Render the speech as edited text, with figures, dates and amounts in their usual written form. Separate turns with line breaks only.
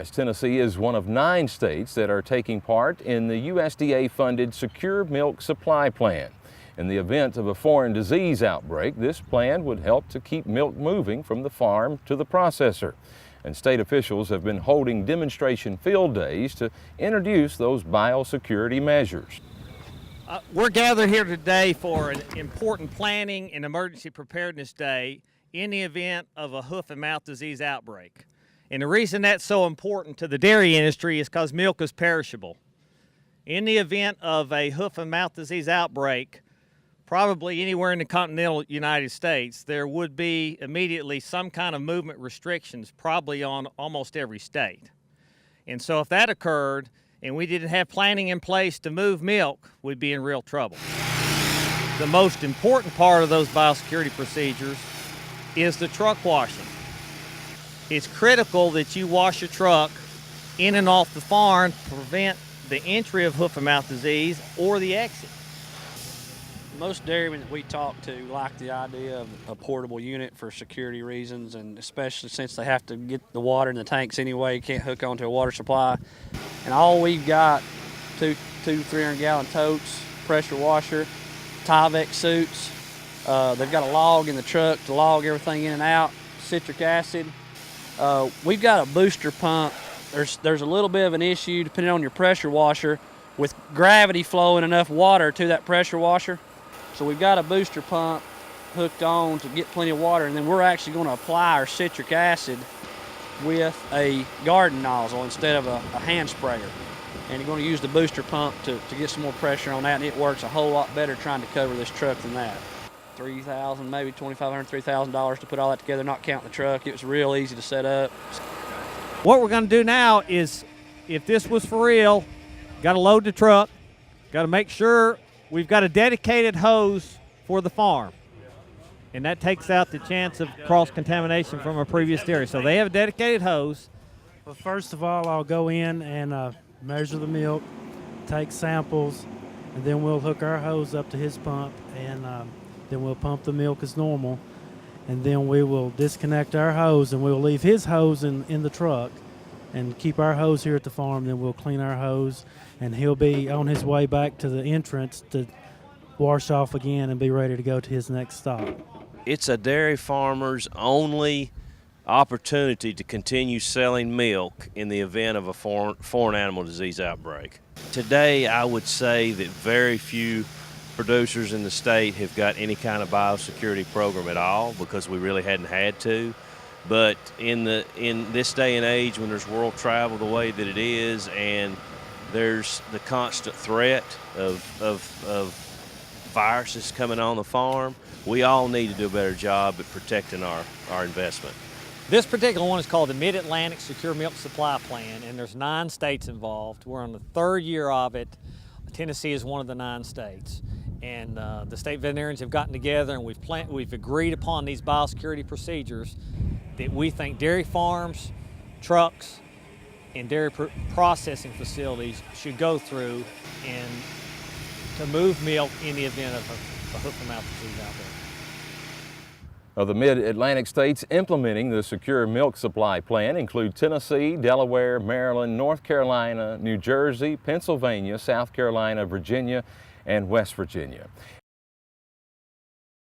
as Tennessee is one of 9 states that are taking part in the USDA-funded Secure Milk Supply Plan. In the event of a foreign disease outbreak, this plan would help to keep milk moving from the farm to the processor. And state officials have been holding demonstration field days to introduce those biosecurity measures.
We're gathered here today for an important planning and emergency preparedness day in the event of a hoof and mouth disease outbreak. And the reason that's so important to the dairy industry is because milk is perishable. In the event of a hoof and mouth disease outbreak, probably anywhere in the continental United States, there would be immediately some kind of movement restrictions, probably on almost every state. And so if that occurred and we didn't have planning in place to move milk, we'd be in real trouble. The most important part of those biosecurity procedures is the truck washing. It's critical that you wash your truck in and off the farm to prevent the entry of hoof and mouth disease or the exit.
Most dairymen that we talk to like the idea of a portable unit for security reasons, and especially since they have to get the water in the tanks anyway, you can't hook onto a water supply. And all we've got, two 300-gallon totes, pressure washer, Tyvek suits. They've got a log in the truck to log everything in and out, citric acid. We've got a booster pump. There's a little bit of an issue depending on your pressure washer with gravity flowing enough water to that pressure washer. So we've got a booster pump hooked on to get plenty of water, and then we're actually going to apply our citric acid with a garden nozzle instead of a hand sprayer. And you're going to use the booster pump to get some more pressure on that, and it works a whole lot better trying to cover this truck than that. $3,000, maybe $2,500, $3,000 to put all that together, not counting the truck. It was real easy to set up.
What we're going to do now is, if this was for real, got to load the truck, got to make sure we've got a dedicated hose for the farm, and that takes out the chance of cross-contamination from a previous dairy. So they have a dedicated hose.
Well, first of all, I'll go in and measure the milk, take samples, and then we'll hook our hose up to his pump, and then we'll pump the milk as normal. And then we will disconnect our hose, and we'll leave his hose in the truck and keep our hose here at the farm. Then we'll clean our hose, and he'll be on his way back to the entrance to wash off again and be ready to go to his next stop.
It's a dairy farmer's only opportunity to continue selling milk in the event of a foreign animal disease outbreak. Today, I would say that very few producers in the state have got any kind of biosecurity program at all, because we really hadn't had to. But in this day and age, when there's world travel the way that it is, and there's the constant threat of viruses coming on the farm, we all need to do a better job at protecting our investment.
This particular one is called the Mid-Atlantic Secure Milk Supply Plan, and there's 9 states involved. We're on the 3rd year of it. Tennessee is one of the 9 states. And the state veterinarians have gotten together, and we've agreed upon these biosecurity procedures that we think dairy farms, trucks, and dairy processing facilities should go through and to move milk in the event of a hoof and mouth disease outbreak.
The Mid-Atlantic states implementing the Secure Milk Supply Plan include Tennessee, Delaware, Maryland, North Carolina, New Jersey, Pennsylvania, South Carolina, Virginia, and West Virginia.